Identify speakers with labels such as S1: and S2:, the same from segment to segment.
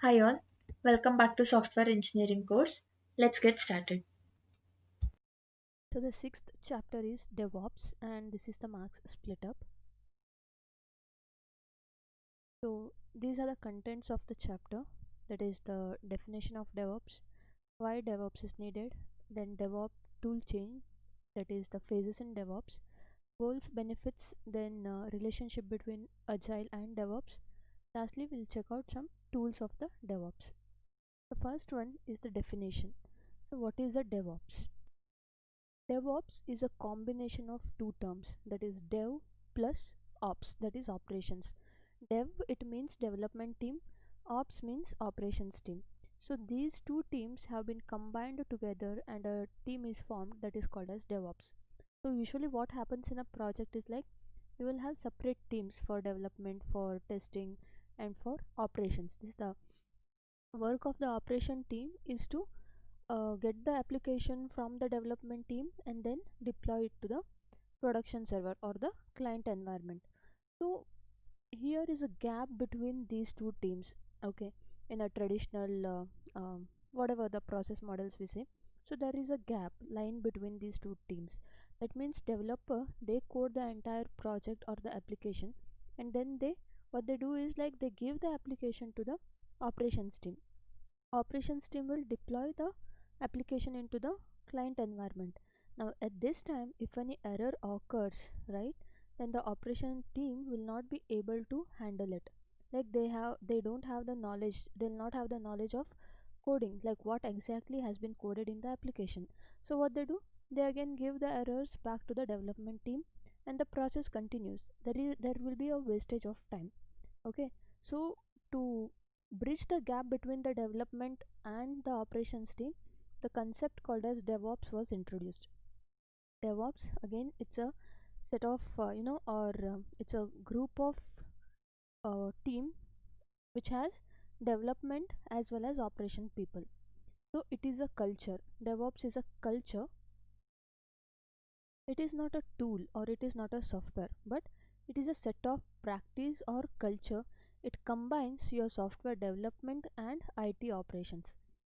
S1: Hi all, welcome back to Software Engineering course. Let's get started.
S2: So the sixth chapter is DevOps, and this is the marks split up. So these are the contents of the chapter. That is the definition of DevOps, why DevOps is needed, then DevOps tool chain, that is the phases in DevOps, goals, benefits, then relationship between Agile and DevOps. Lastly, we'll check out some tools of the DevOps. The first one is the definition. So what is the DevOps? DevOps is a combination of two terms, that is dev plus ops, that is operations. Dev, it means development team, ops means operations team. So these two teams have been combined together and a team is formed that is called as DevOps. So usually what happens in a project is like you will have separate teams for development, for testing, and for operations. This is the work of the operation team is to get the application from the development team and then deploy it to the production server or the client environment. So here is a gap between these two teams, okay, in a traditional whatever the process models we say. So there is a gap line between these two teams. That means developer, they code the entire project or the application, and then they, what they do is like they give the application to the operations team. Operations team will deploy the application into the client environment. Now at this time, if any error occurs, right, then the operation team will not be able to handle it. Like they don't have the knowledge, they'll not have the knowledge of coding, like what exactly has been coded in the application. So what they do, they again give the errors back to the development team, and the process continues. There will be a wastage of time. Okay, so to bridge the gap between the development and the operations team, the concept called as DevOps was introduced. DevOps, again, it's a set of or it's a group of team which has development as well as operation people. So it is a culture. DevOps is a culture. It is not a tool or it is not a software, but it is a set of practice or culture. It combines your software development and IT operations.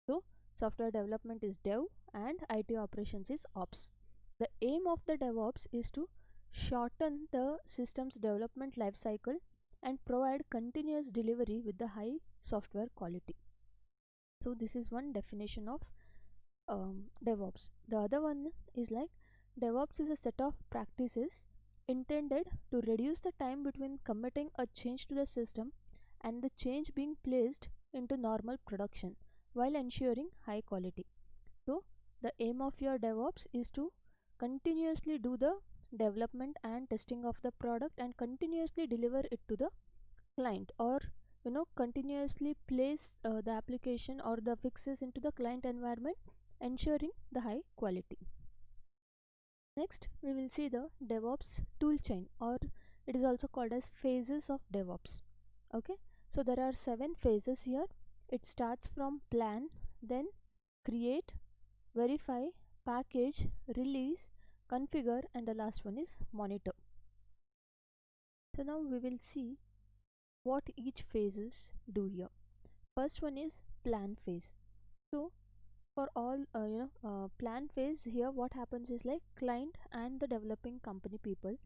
S2: So software development is dev and IT operations is ops. The aim of the DevOps is to shorten the system's development lifecycle and provide continuous delivery with the high software quality. So this is one definition of DevOps. The other one is like DevOps is a set of practices intended to reduce the time between committing a change to the system and the change being placed into normal production while ensuring high quality. So, the aim of your DevOps is to continuously do the development and testing of the product and continuously deliver it to the client, or continuously place the application or the fixes into the client environment, ensuring the high quality. Next we will see the DevOps tool chain, or it is also called as phases of DevOps. Okay, so there are 7 phases here. It starts from plan, then create, verify, package, release, configure, and the last one is monitor. So now we will see what each phases do here. First one is plan phase. So for all plan phase, here what happens is like client and the developing company people,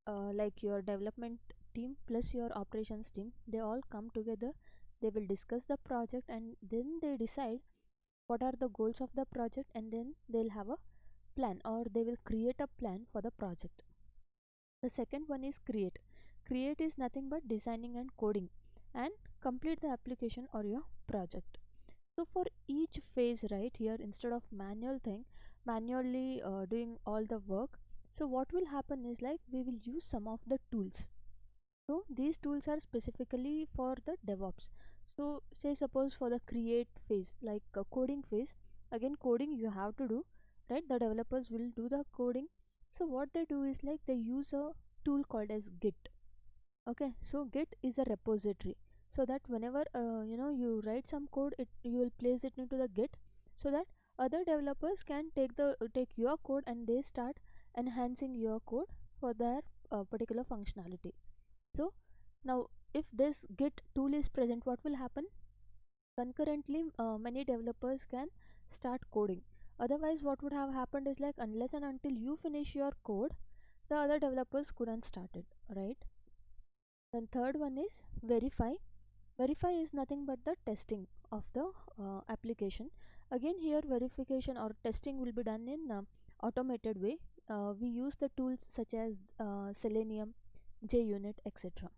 S2: like your development team plus your operations team, they all come together. They will discuss the project and then they decide what are the goals of the project, and then they'll have a plan or they will create a plan for the project. The second one is create. Create is nothing but designing and coding and complete the application or your project. So for each phase right here, instead of manually doing all the work, so what will happen is like we will use some of the tools. So these tools are specifically for the DevOps. So say suppose for the create phase, like coding phase, again coding you have to do, right? The developers will do the coding. So what they do is like they use a tool called as Git. Okay, so Git is a repository, so that whenever you write some code, it you will place it into the Git, so that other developers can take your code and they start enhancing your code for their particular functionality. So now if this Git tool is present, what will happen? Concurrently, many developers can start coding. Otherwise, what would have happened is like unless and until you finish your code, the other developers couldn't start it, right? Then third one is verify. Verify is nothing but the testing of the application. Again, here verification or testing will be done in automated way. We use the tools such as Selenium, JUnit, etc.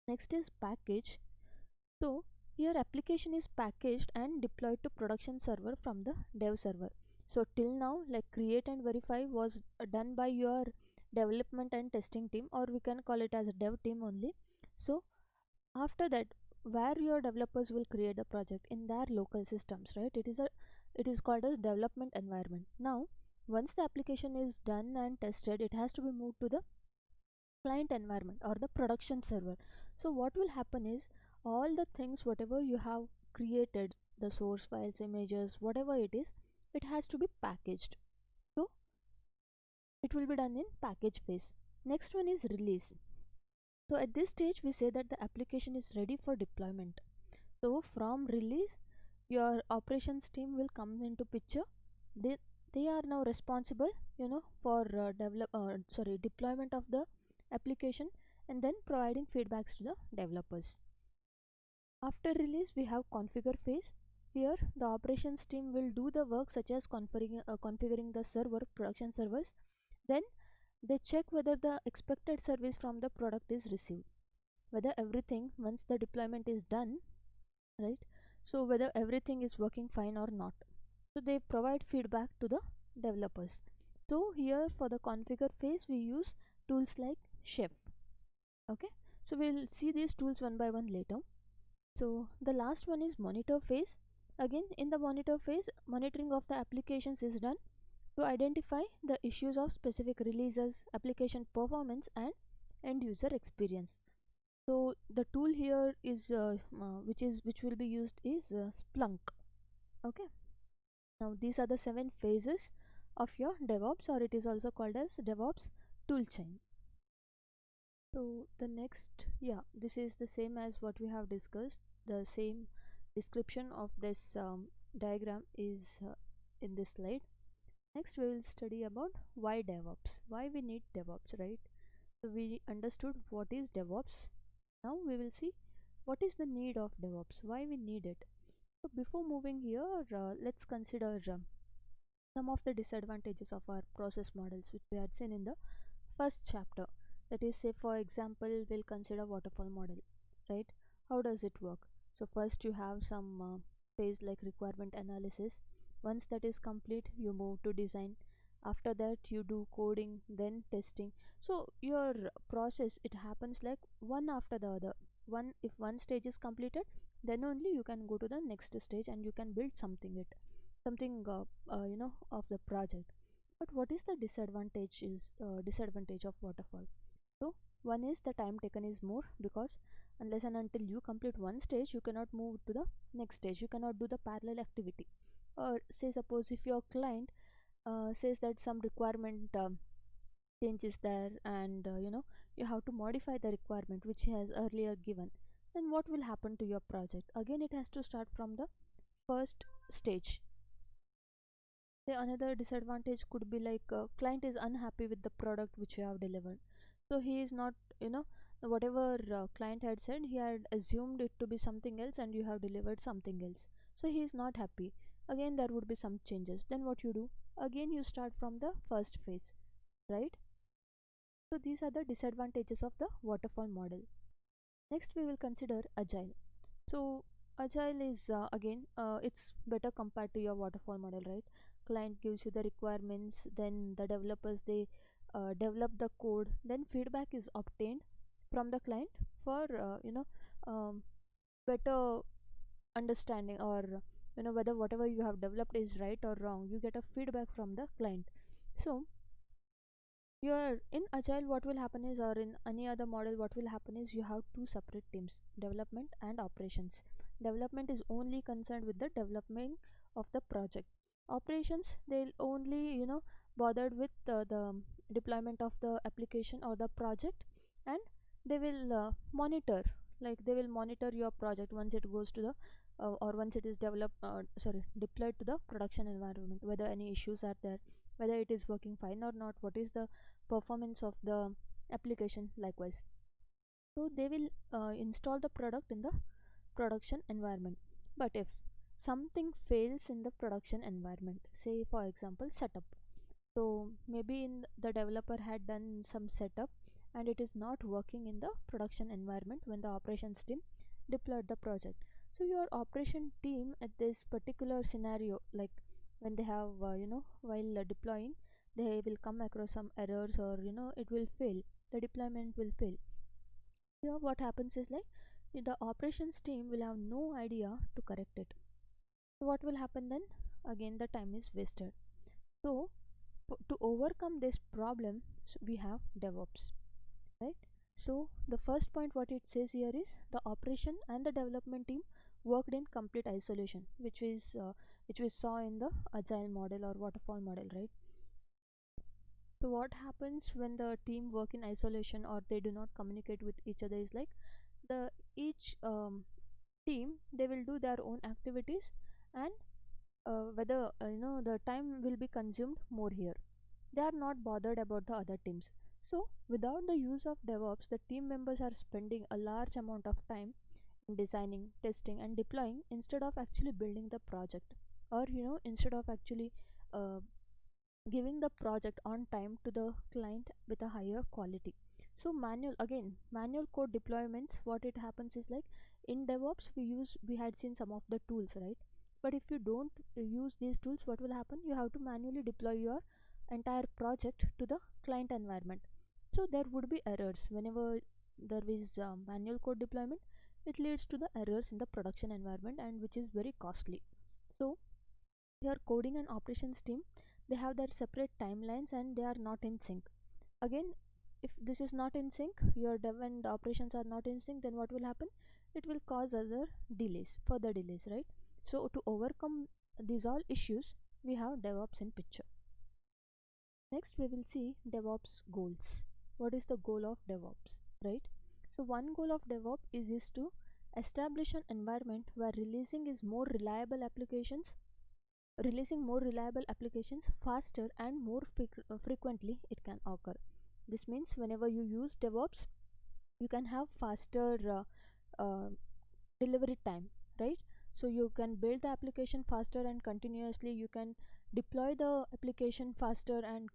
S2: Next is package. So here application is packaged and deployed to production server from the dev server. So till now, like create and verify was done by your development and testing team, or we can call it as a dev team only. So after that, where your developers will create the project in their local systems, right? It is called as development environment. Now once the application is done and tested, it has to be moved to the client environment or the production server. So what will happen is all the things whatever you have created, the source files, images, whatever it is, it has to be packaged. So it will be done in package phase. Next one is release. So at this stage we say that the application is ready for deployment. So from release, your operations team will come into picture. They are now responsible, for deployment of the application and then providing feedbacks to the developers. After release, we have configure phase. Here, the operations team will do the work such as configuring the server, production servers. Then they check whether the expected service from the product is received, whether everything once the deployment is done, right? So whether everything is working fine or not. So they provide feedback to the developers. So here for the configure phase we use tools like Chef. Okay, so we'll see these tools one by one later. So the last one is monitor phase. Again, in the monitor phase, monitoring of the applications is done to identify the issues of specific releases, application performance, and end user experience. So the tool here is which will be used is Splunk. Okay. Now these are the 7 phases of your DevOps, or it is also called as DevOps toolchain. So the next, yeah, this is the same as what we have discussed. The same description of this diagram is in this slide. Next we will study about why DevOps, why we need DevOps, right? So we understood what is DevOps. Now we will see what is the need of DevOps, why we need it. So before moving here, let's consider some of the disadvantages of our process models which we had seen in the first chapter. That is, say for example, we'll consider waterfall model, right? How does it work? So first you have some phase like requirement analysis. Once that is complete, you move to design. After that you do coding, then testing. So your process, it happens like one after the other. If one stage is completed, then only you can go to the next stage and you can build something of the project. But what is the disadvantage of waterfall? So one is the time taken is more, because unless and until you complete one stage, you cannot move to the next stage, you cannot do the parallel activity. Or say suppose if your client says that some requirement change is there, and you have to modify the requirement which he has earlier given, then what will happen to your project? Again it has to start from the first stage. The another disadvantage could be like client is unhappy with the product which you have delivered. So he is not, whatever client had said, he had assumed it to be something else and you have delivered something else. So he is not happy. Again there would be some changes. Then what you do? Again you start from the first phase, right? So these are the disadvantages of the waterfall model. Next we will consider agile. So agile is again it's better compared to your waterfall model, right? Client gives you the requirements, then the developers they develop the code, then feedback is obtained from the client for um, better understanding, or whether whatever you have developed is right or wrong. You get a feedback from the client. So you're in agile, what will happen is, or in any other model, what will happen is you have two separate teams, development and operations. Development is only concerned with the development of the project. Operations, they'll only bothered with the deployment of the application or the project, and they will monitor, like they will monitor your project once it goes to the or once it is developed deployed to the production environment, whether any issues are there, whether it is working fine or not, what is the performance of the application likewise. So they will install the product in the production environment. But if something fails in the production environment, say for example setup, so maybe in the developer had done some setup and it is not working in the production environment when the operations team deployed the project. So your operation team at this particular scenario, like when they have while deploying, they will come across some errors, or it will fail, the deployment will fail. Here what happens is like the operations team will have no idea to correct it. So what will happen then? Again the time is wasted. So to overcome this problem, we have DevOps, right? So the first point what it says here is the operation and the development team worked in complete isolation, which we saw in the agile model or waterfall model, right? So what happens when the team work in isolation or they do not communicate with each other is like the each team, they will do their own activities, and whether the time will be consumed more here. They are not bothered about the other teams. So without the use of DevOps, the team members are spending a large amount of time in designing, testing and deploying instead of actually building the project, or instead of actually uh, giving the project on time to the client with a higher quality. So manual code deployments, what it happens is like in DevOps we had seen some of the tools, right? But if you don't use these tools, what will happen? You have to manually deploy your entire project to the client environment. So there would be errors whenever there is manual code deployment. It leads to the errors in the production environment, and which is very costly. So your coding and operations team, they have their separate timelines and they are not in sync. Again, if this is not in sync, your dev and operations are not in sync, then what will happen? It will cause other further delays, right? So to overcome these all issues, we have DevOps in picture. Next we will see DevOps goals. What is the goal of DevOps, right? So one goal of DevOps is to establish an environment where releasing more reliable applications faster and more frequently it can occur. This means whenever you use DevOps, you can have faster delivery time, right? So you can build the application faster and continuously you can deploy the application faster, and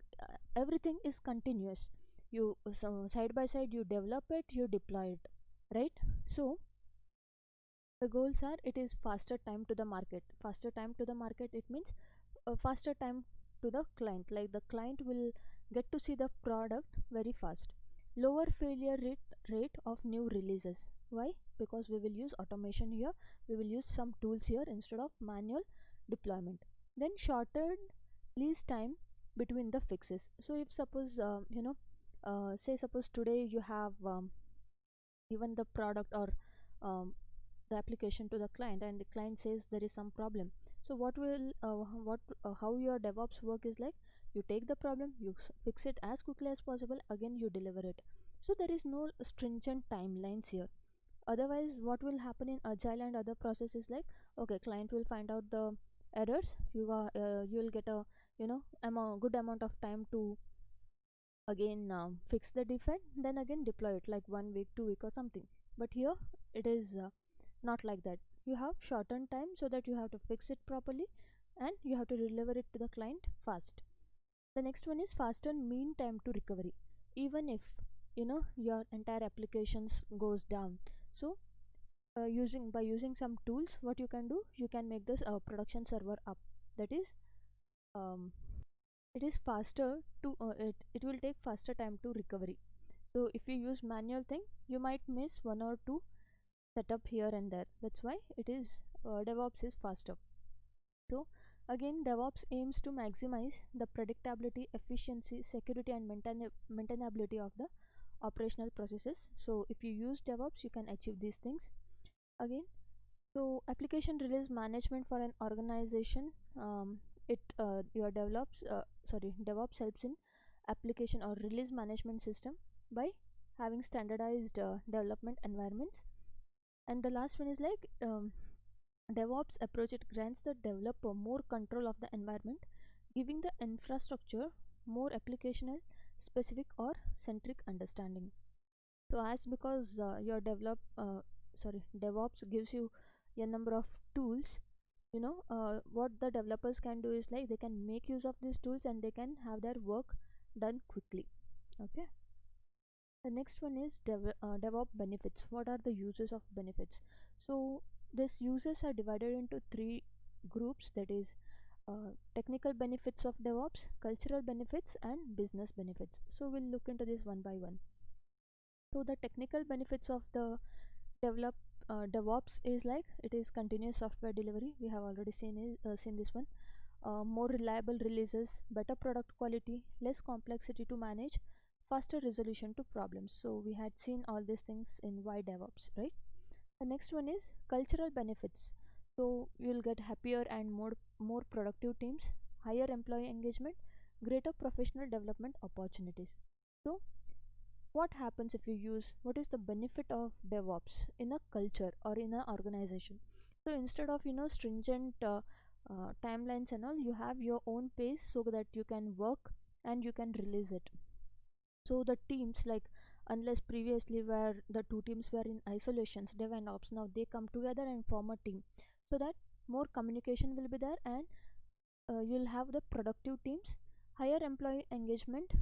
S2: everything is continuous. You so side by side you develop it, you deploy it, right? So the goals are, it is faster time to the market. It means a faster time to the client, like the client will get to see the product very fast. Lower rate of new releases. Why? Because we will use automation here, we will use some tools here instead of manual deployment. Then shorter release time between the fixes. So if suppose say suppose today you have given the product or the application to the client, and the client says there is some problem. So what how your DevOps work is like, you take the problem, you fix it as quickly as possible, again you deliver it. So there is no stringent timelines here. Otherwise what will happen in agile and other processes, like okay, client will find out the errors, you will get a good amount of time to again fix the defect, then again deploy it, like 1 week, 2 week or something. But here it is not like that. You have shortened time so that you have to fix it properly and you have to deliver it to the client fast. The next one is faster mean time to recovery. Even if your entire applications goes down, so using some tools, what you can do, you can make this production server up. That is um, it is faster to it will take faster time to recovery. So if you use manual thing, you might miss one or two setup here and there. That's why it is DevOps is faster. So again, DevOps aims to maximize the predictability, efficiency, security and maintainability of the operational processes. So if you use DevOps, you can achieve these things. Again, so application release management for an organization, it your DevOps helps in application or release management system by having standardized development environments, And the last one is like DevOps approach. It grants the developer more control of the environment, giving the infrastructure more applicational specific or centric understanding. So as because your DevOps gives you a number of tools, what the developers can do is like they can make use of these tools and they can have their work done quickly. Okay. The next one is DevOps benefits. What are the uses of benefits? So these uses are divided into three groups, that is technical benefits of DevOps, cultural benefits, and business benefits. So we'll look into this one by one. So the technical benefits of the develop DevOps is like it is continuous software delivery. We have already seen this one. More reliable releases, better product quality, less complexity to manage, faster resolution to problems. So we had seen all these things in why DevOps, right? The next one is cultural benefits. So you'll get happier and more productive teams, higher employee engagement, greater professional development opportunities. So what happens if you use, what is the benefit of DevOps in a culture or in an organization? So instead of stringent timelines and all, you have your own pace so that you can work and you can release it. So the teams, like, unless previously where the two teams were in isolations, dev and ops, now they come together and form a team, so that more communication will be there, and you'll have the productive teams, higher employee engagement,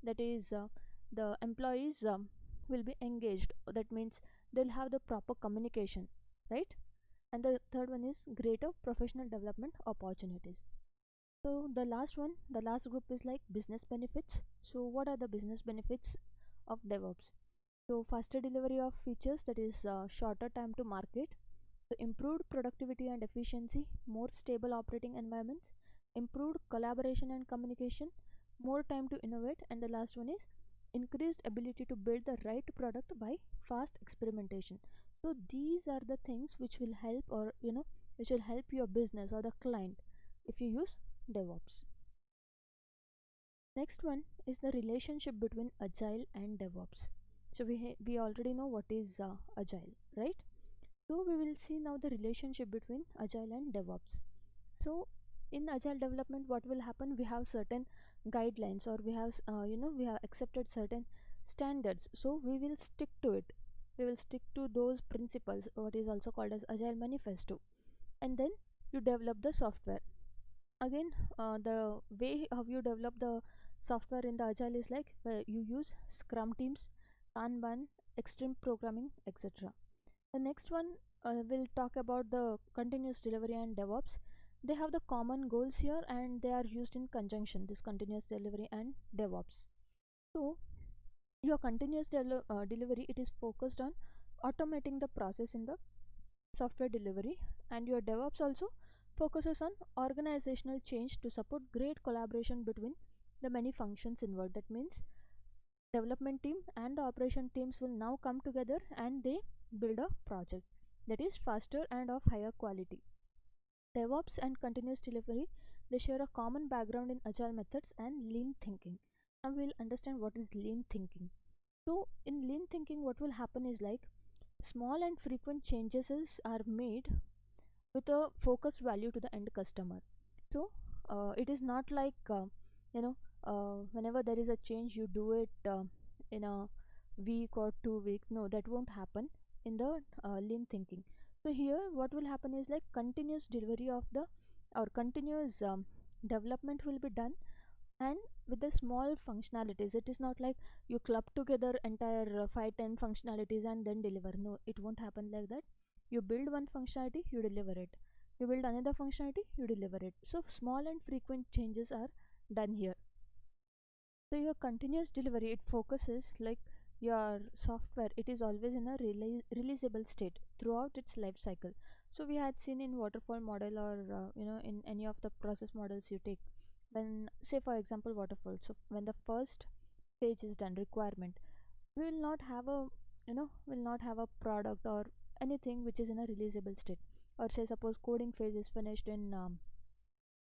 S2: that is the employees will be engaged, that means they'll have the proper communication, right? And the third one is greater professional development opportunities. So the last group is like business benefits. So what are the business benefits of DevOps? So faster delivery of features, that is shorter time to market, so improved productivity and efficiency, more stable operating environments, improved collaboration and communication, more time to innovate, and the last one is increased ability to build the right product by fast experimentation. So these are the things which will help, or which will help your business or the client if you use DevOps. Next one is the relationship between Agile and DevOps. So we already know what is Agile, right? So we will see now the relationship between Agile and DevOps. So in Agile development, what will happen? We have certain guidelines, or we have accepted certain standards. So we will stick to it. We will stick to those principles, what is also called as Agile Manifesto, and then you develop the software. Again, the way how you develop the software in the Agile is like you use Scrum teams, Kanban, extreme programming, etc. The next one will talk about the continuous delivery and DevOps. They have the common goals here and they are used in conjunction, this continuous delivery and DevOps. So your delivery, it is focused on automating the process in the software delivery, and your DevOps also focuses on organizational change to support great collaboration between the many functions involved. That means development team and the operation teams will now come together and they build a project that is faster and of higher quality. DevOps and continuous delivery, they share a common background in agile methods and lean thinking. Now we'll understand what is lean thinking. So in lean thinking, what will happen is like small and frequent are made with a focused value to the end customer. So it is not like you know whenever there is a change you do it in a week or 2 weeks. No, that won't happen in the lean thinking. So here what will happen is like continuous delivery of the, or continuous development will be done, and with the small functionalities. It is not like you club together entire 5 10 functionalities and then deliver. No, it won't happen like that. You build one functionality, you deliver it. You build another functionality, you deliver it. So small and frequent changes are done here. So your continuous delivery, it focuses like your software, it is always in a releasable state throughout its life cycle. So we had seen in waterfall model, or in any of the process models you take, when, say for example, waterfall. So when the first stage is done, requirement, we will not have a, will not have a product or anything which is in a releasable state. Or say suppose coding phase is finished in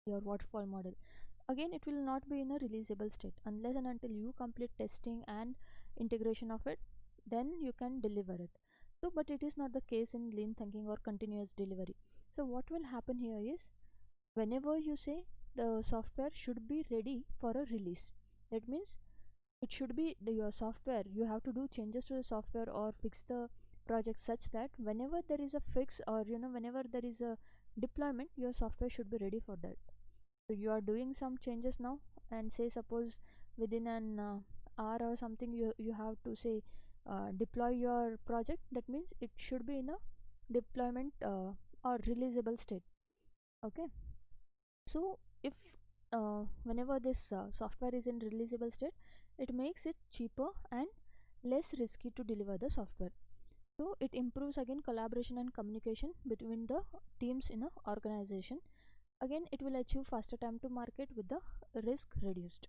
S2: your waterfall model, again it will not be in a releasable state unless and until you complete testing and integration of it, then you can deliver it. So, but it is not the case in lean thinking or continuous delivery. So, what will happen here is whenever you say the software should be ready for a release, that means it should be your software, you have to do changes to the software or fix the project such that whenever there is a fix, or whenever there is a deployment, your software should be ready for that. So you are doing some changes now, and say suppose within an hour or something, you have to say deploy your project. That means it should be in a deployment or releasable state. Okay. So if whenever this software is in releasable state, it makes it cheaper and less risky to deliver the software. So it improves again collaboration and communication between the teams in a organization. Again, it will achieve faster time to market with the risk reduced.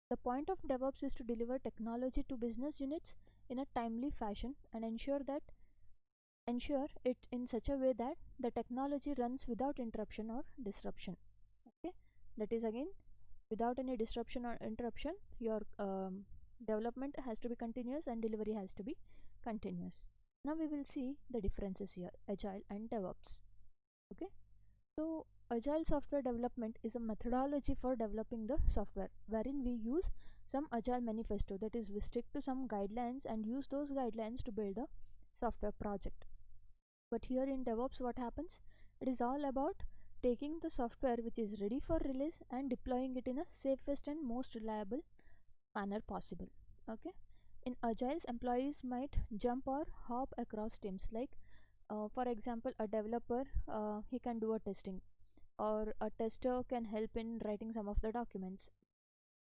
S2: The point of DevOps is to deliver technology to business units in a timely fashion and ensure it in such a way that the technology runs without interruption or disruption. Okay, that is again without any disruption or interruption. Your development has to be continuous and delivery has to be continuous. Now we will see the differences here, agile and DevOps. Okay. So, agile software development is a methodology for developing the software wherein we use some agile manifesto, that is, we stick to some guidelines and use those guidelines to build a software project. But here in DevOps, what happens? It is all about taking the software which is ready for release and deploying it in a safest and most reliable manner possible. Okay. In agiles, employees might jump or hop across teams, like for example, a developer, he can do a testing, or a tester can help in writing some of the documents.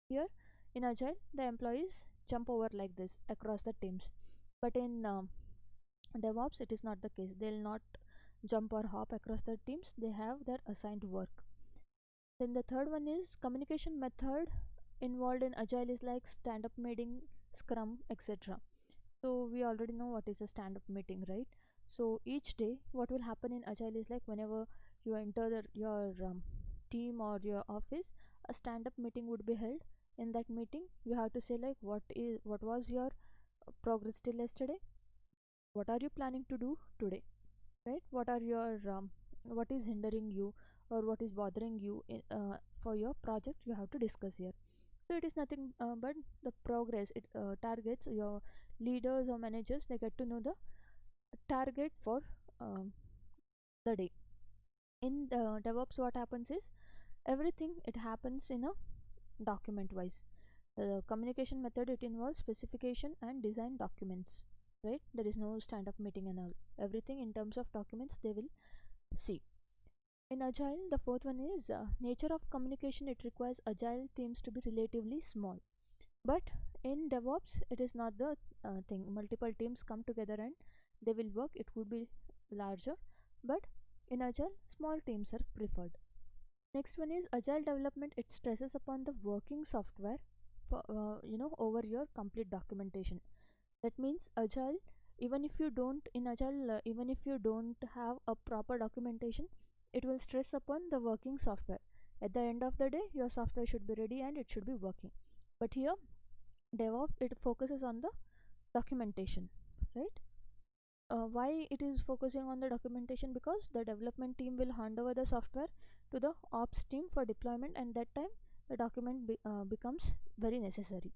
S2: Here in agile, the employees jump over like this across the teams, but in DevOps it is not the case. They'll not jump or hop across the teams, they have their assigned work. Then the third one is communication method involved in agile is like stand up meeting, scrum, etc. So we already know what is a stand up meeting, right? So each day what will happen in agile is like whenever you enter your team or your office, a stand up meeting would be held. In that meeting you have to say like what was your progress till yesterday, what are you planning to do today, right? What are your what is hindering you or what is bothering you for your project, you have to discuss here. So it is nothing but the progress. It targets your leaders or managers, they get to know the target for um, the day. In the DevOps, what happens is everything it happens in a document wise. The communication method, it involves specification and design documents, right? There is no stand up meeting and all. Everything in terms of documents they will see. In agile, the fourth one is nature of communication. It requires agile teams to be relatively small. But in DevOps, it is not the thing. Multiple teams come together and they will work. It would be larger. But in Agile, small teams are preferred. Next one is Agile development. It stresses upon the working software, for, over your complete documentation. That means Agile, even if you don't in Agile, even if you don't have a proper documentation, it will stress upon the working software. At the end of the day, your software should be ready and it should be working. But here DevOps, it focuses on the documentation, right? Why it is focusing on the documentation? Because the development team will hand over the software to the ops team for deployment, and that time the becomes very necessary.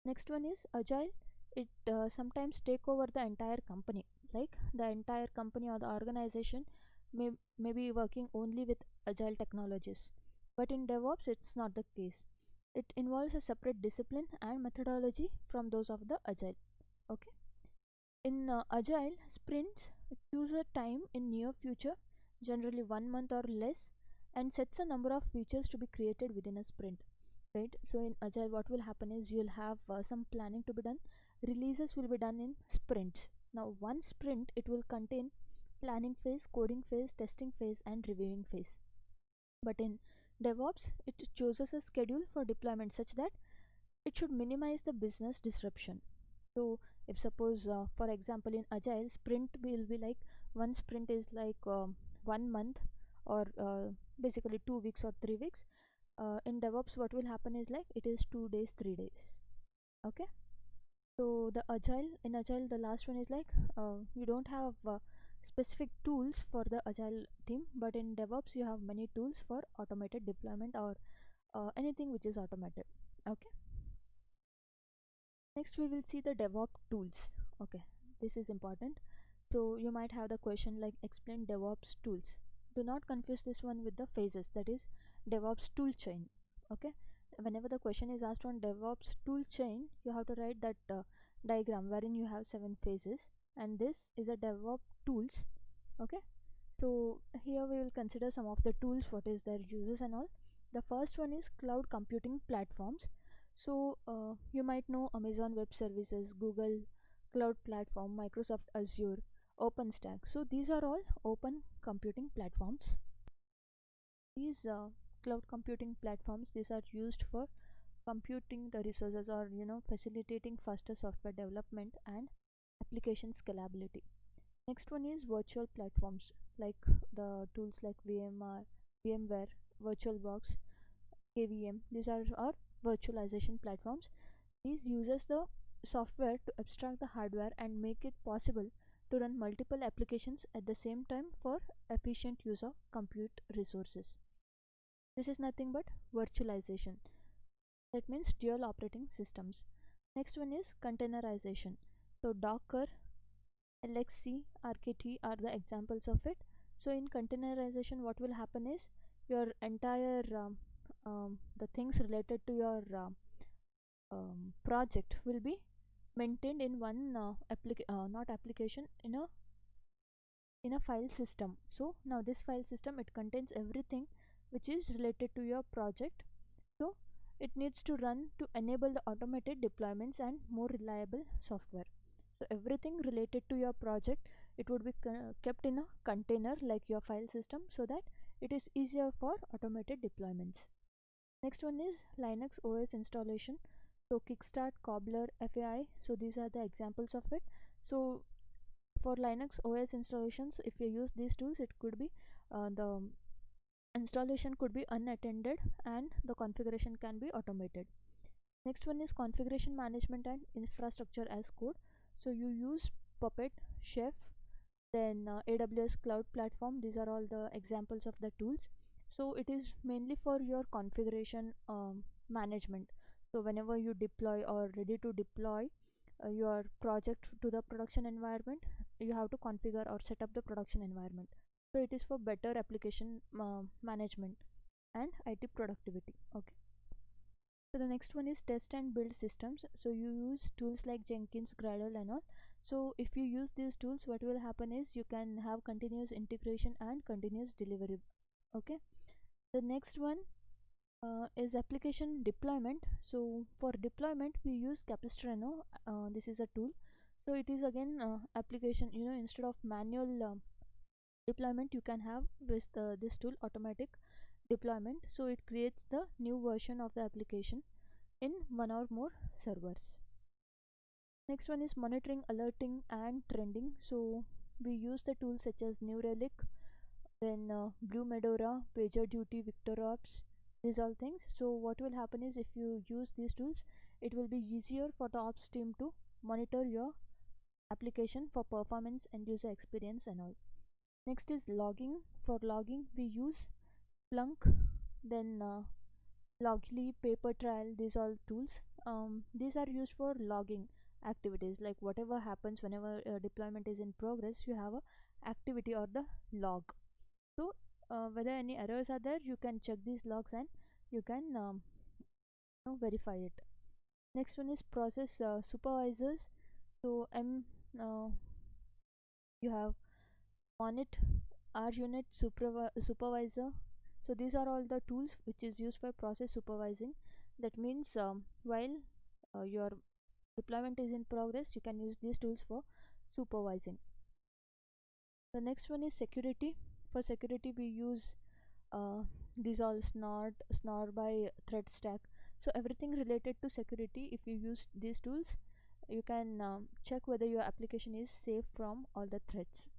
S2: Next one is agile. It sometimes take over the entire company, like the entire company or the organization may be working only with agile technologies. But in DevOps, it's not the case. It involves a separate discipline and methodology from those of the agile. Okay. In agile sprints, choose a time in near future, generally 1 month or less, and sets a number of features to be created within a sprint. Right. So in agile, what will happen is you'll have some planning to be done. Releases will be done in sprints. Now, one sprint it will contain planning phase, coding phase, testing phase, and reviewing phase. But in DevOps, it chooses a schedule for deployment such that it should minimize the business disruption. So if suppose for example in agile, sprint will be like one sprint is like 1 month, or basically 2 weeks or 3 weeks. In DevOps, what will happen is like it is 2 days, 3 days. Okay. So the agile in agile, the last one is like you don't have specific tools for the agile team, but in DevOps you have many tools for automated deployment or anything which is automated. Okay. Next we will see the DevOps tools. Okay, this is important. So you might have the question like explain DevOps tools. Do not confuse this one with the phases, that is DevOps tool chain. Okay, whenever the question is asked on DevOps tool chain, you have to write that diagram wherein you have 7 phases, and this is a DevOps tools. Okay, so here we will consider some of the tools, what is their uses and all. The first one is cloud computing platforms. So you might know Amazon Web Services, Google Cloud Platform, Microsoft Azure, OpenStack. So these are all open computing platforms. These cloud computing platforms, these are used for computing the resources, or facilitating faster software development and application scalability. Next one is virtual platforms, like the tools like VMware, VirtualBox, KVM. These are our virtualization platforms. These uses the software to abstract the hardware and make it possible to run multiple applications at the same time for efficient use of compute resources. This is nothing but virtualization. That means dual operating systems. Next one is containerization. So Docker, LXC, RKT are the examples of it. So in containerization, what will happen is your entire the things related to your project will be maintained in one not application, in a file system. So now this file system, it contains everything which is related to your project. So it needs to run to enable the automated deployments and more reliable software. So everything related to your project, it would be kept in a container like your file system, so that it is easier for automated deployments. Next one is Linux OS installation. So Kickstart, Cobbler, FAI, so these are the examples of it. So for Linux OS installations, if you use these tools, it could be the installation could be unattended and the configuration can be automated. Next one is configuration management and infrastructure as code. So you use Puppet, Chef, then AWS Cloud Platform. These are all the examples of the tools. So it is mainly for your configuration management. So whenever you deploy or ready to deploy your project to the production environment, you have to configure or set up the production environment. So it is for better application management and IT productivity. Okay. So the next one is test and build systems. So you use tools like Jenkins, Gradle and all. So if you use these tools, what will happen is you can have continuous integration and continuous delivery. Okay. The next one is application deployment. So for deployment we use Capistrano. This is a tool. So it is again application, instead of manual deployment, you can have with this tool automatic deployment. So it creates the new version of the application in one or more servers. Next one is monitoring, alerting and trending. So we use the tools such as New Relic, then Blue Medora, PagerDuty, VictorOps, these all things. So what will happen is if you use these tools, it will be easier for the ops team to monitor your application for performance and user experience and all. Next is logging. For logging we use Splunk, then Logly, Paper Trail, these all tools. These are used for logging activities, like whatever happens whenever deployment is in progress, you have a activity or the log. So whether any errors are there, you can check these logs and you can verify it. Next one is process supervisors. So uh, you have Monit, RUnit supervisor. So these are all the tools which is used for process supervising. That means while your deployment is in progress, you can use these tools for supervising. The next one is security. For security we use these all Snort by Threat Stack. So everything related to security, if you use these tools, you can check whether your application is safe from all the threats.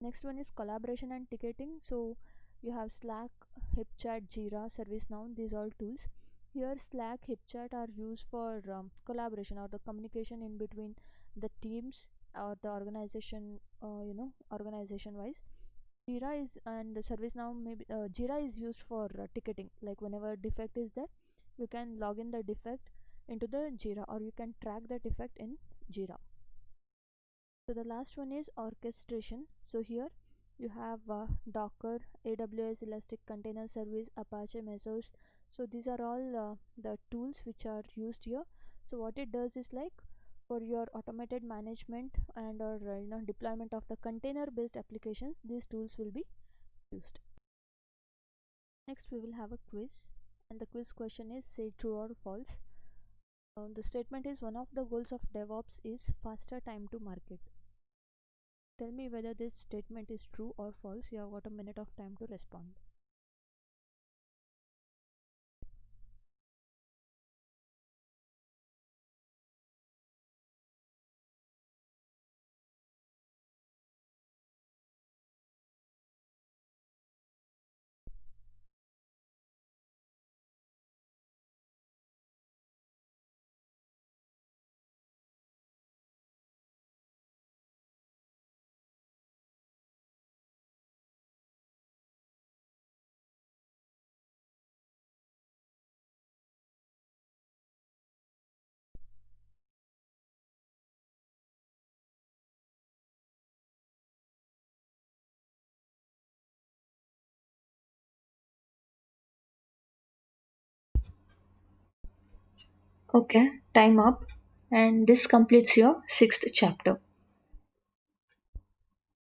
S2: Next one is collaboration and ticketing. So you have Slack, HipChat, Jira, ServiceNow, these all tools. Here, Slack, HipChat are used for collaboration or the communication in between the teams or the organization, organization wise. Jira is and ServiceNow maybe Jira is used for ticketing. Like whenever defect is there, you can log in the defect into the Jira, or you can track that defect in Jira. So the last one is orchestration. So here you have Docker, AWS Elastic Container Service, Apache Mesos. So these are all the tools which are used here. So what it does is like for your automated management and or deployment of the container based applications, these tools will be used. Next we will have a quiz, and the quiz question is say true or false. The statement is one of the goals of DevOps is faster time to market. Tell me whether this statement is true or false. You have got a minute of time to respond.
S1: Okay, time up. And this completes your sixth chapter.